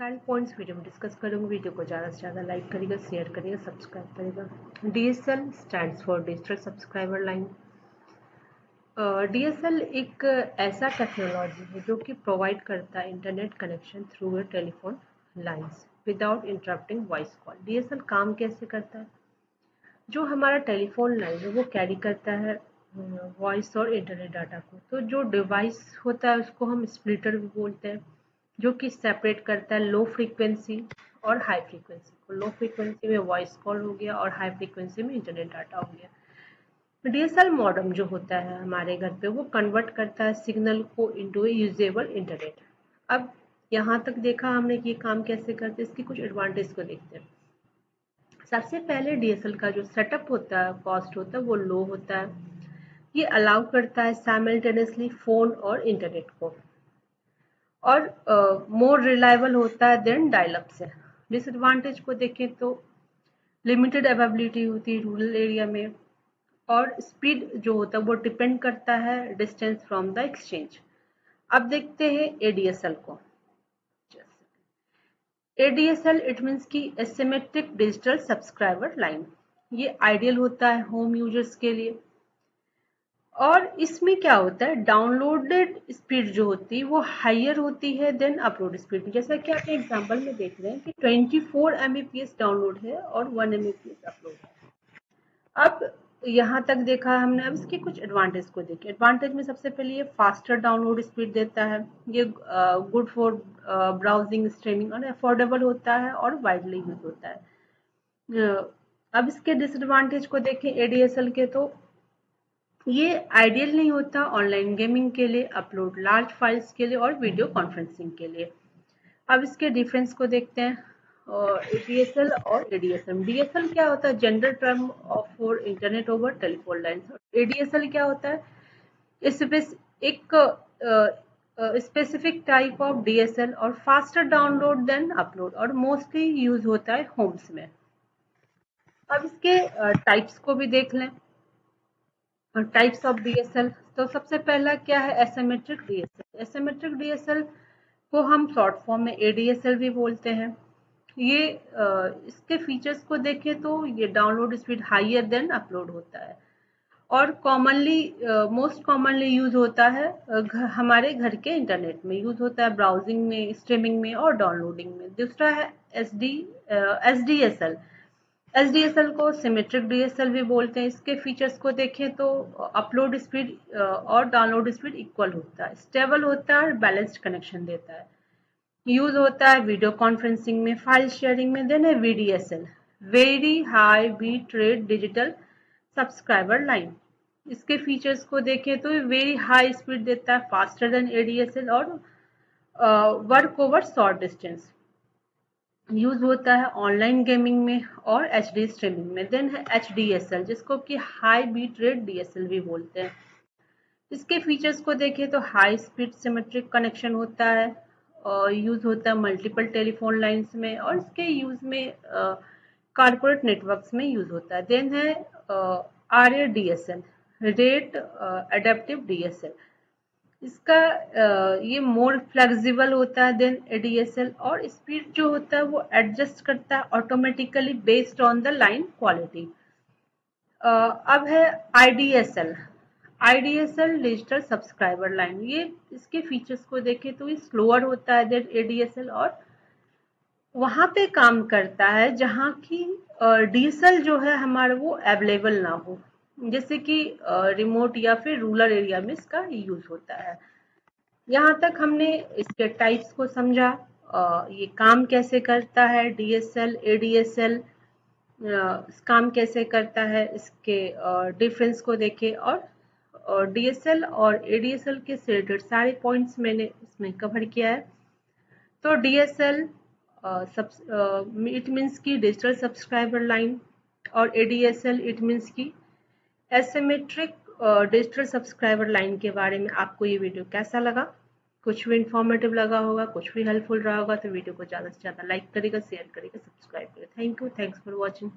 सारे points video में discuss करूँगी। वीडियो को ज़्यादा से ज़्यादा लाइक करिएगा, शेयर करिएगा, सब्सक्राइब करिएगा। DSL stands for digital subscriber line. DSL एक ऐसा टेक्नोलॉजी है जो कि प्रोवाइड करता है internet connection through a telephone lines without interrupting voice call. DSL काम कैसे करता है? जो हमारा टेलीफोन लाइन है वो कैरी करता है वॉइस और इंटरनेट डाटा को। तो जो डिवाइस होता है उसको हम स्प्लिटर भी बोलते हैं, जो कि सेपरेट करता है लो फ्रीक्वेंसी और हाई फ्रीक्वेंसी को। लो फ्रीक्वेंसी में वॉइस कॉल हो गया और हाई फ्रीक्वेंसी में इंटरनेट डाटा हो गया। DSL मॉडेम जो होता है हमारे घर पे वो कन्वर्ट करता है सिग्नल को इनटू ए यूजेबल इंटरनेट। अब यहाँ तक देखा हमने कि ये काम कैसे करते हैं, इसकी कुछ एडवांटेज को देखते हैं। सबसे पहले DSL का जो सेटअप होता है, कॉस्ट होता है, वो लो होता है। ये अलाउ करता है साइमल्टेनियसली फ़ोन और इंटरनेट को, और मोर रिलायबल होता है देन डायल अप से। डिसएडवांटेज को देखें तो लिमिटेड अवेलेबिलिटी होती है रूरल एरिया में, और स्पीड जो होता है वो डिपेंड करता है डिस्टेंस फ्रॉम द एक्सचेंज। अब देखते हैं ADSL को। ADSL इट मीन्स की एसिमेट्रिक डिजिटल सब्सक्राइबर लाइन। ये आइडियल होता है होम यूजर्स के लिए। और इसमें क्या होता है, डाउनलोडेड स्पीड जो होती है वो हायर होती है देन अपलोड स्पीड। जैसा कि आप एग्जांपल में देख रहे हैं कि 24 Mbps डाउनलोड है और 1 Mbps अपलोड है। अब यहाँ तक देखा हमने, अब इसके कुछ एडवांटेज को देखें। एडवांटेज में सबसे पहले ये फास्टर डाउनलोड स्पीड देता है, ये गुड फॉर ब्राउजिंग, स्ट्रीमिंग, और अफोर्डेबल होता है और वाइडली यूज होता है। अब इसके डिसएडवांटेज को देखें ADSL के, तो ये आइडियल नहीं होता ऑनलाइन गेमिंग के लिए, अपलोड लार्ज फाइल्स के लिए और वीडियो कॉन्फ्रेंसिंग के लिए। अब इसके डिफरेंस को देखते हैं। DSL और ADSL। DSL क्या होता है, general term for internet over telephone lines. ADSL क्या होता है, एक स्पेसिफिक टाइप ऑफ DSL और फास्टर डाउनलोड देन अपलोड, और मोस्टली यूज होता है होम्स में। अब इसके टाइप्स को भी देख लें। टाइप्स ऑफ DSL, तो सबसे पहला क्या है, एसिमेट्रिक DSL। एसिमेट्रिक DSL को हम शॉर्ट फॉर्म में ADSL भी बोलते हैं। ये इसके फीचर्स को देखें तो ये download speed higher than upload होता है, और कॉमनली मोस्ट कॉमनली यूज होता है हमारे घर के इंटरनेट में यूज होता है, ब्राउजिंग में, स्ट्रीमिंग में और डाउनलोडिंग में। दूसरा है SDSL। SDSL को सिमेट्रिक DSL भी बोलते हैं। इसके फीचर्स को देखें तो अपलोड स्पीड और डाउनलोड स्पीड इक्वल होता है, स्टेबल होता है और बैलेंस्ड कनेक्शन देता है। यूज होता है वीडियो कॉन्फ्रेंसिंग में, फाइल शेयरिंग में। देन है VDSL, very high bit rate digital subscriber line. इसके फीचर्स को देखें तो वेरी हाई स्पीड देता है, फास्टर देन ADSL, और work over short distance. Use होता है ऑनलाइन गेमिंग में और HD स्ट्रीमिंग में। देन है HDSL, जिसको कि हाई बीट रेट DSL भी बोलते हैं। इसके फीचर्स को देखें तो हाई स्पीड सिमेट्रिक कनेक्शन होता है, और यूज होता है मल्टीपल टेलीफोन लाइंस में, और इसके यूज में कॉर्पोरेट नेटवर्क्स में यूज होता है। देन है RADSL, रेट एडेप्टिव DSL। इसका ये मोर फ्लेक्सिबल होता है देन ADSL, और स्पीड जो होता है वो एडजस्ट करता है automatically based on the line quality. अब है IDSL। IDSL digital subscriber line. ये इसके फीचर्स को देखें तो ये स्लोअर होता है देन ADSL, और वहाँ पे काम करता है जहाँ की DSL जो है हमारा वो अवेलेबल ना हो, जैसे कि रिमोट या फिर रूरल एरिया में इसका यूज होता है। यहाँ तक हमने इसके टाइप्स को समझा, ये काम कैसे करता है, DSL ADSL काम कैसे करता है, इसके डिफरेंस को देखें, और DSL और ADSL के से रिलेटेड सारे पॉइंट्स मैंने इसमें कवर किया है। तो DSL इट मीन्स की डिजिटल सब्सक्राइबर लाइन, और ADSL इट मीन्स की एसिमेट्रिक डिजिटल सब्सक्राइबर लाइन के बारे में आपको ये वीडियो कैसा लगा? कुछ भी इंफॉर्मेटिव लगा होगा, कुछ भी हेल्पफुल रहा होगा तो वीडियो को ज़्यादा से ज़्यादा लाइक करेगा, शेयर करेगा, सब्सक्राइब करेगा। Thank you, thanks for watching.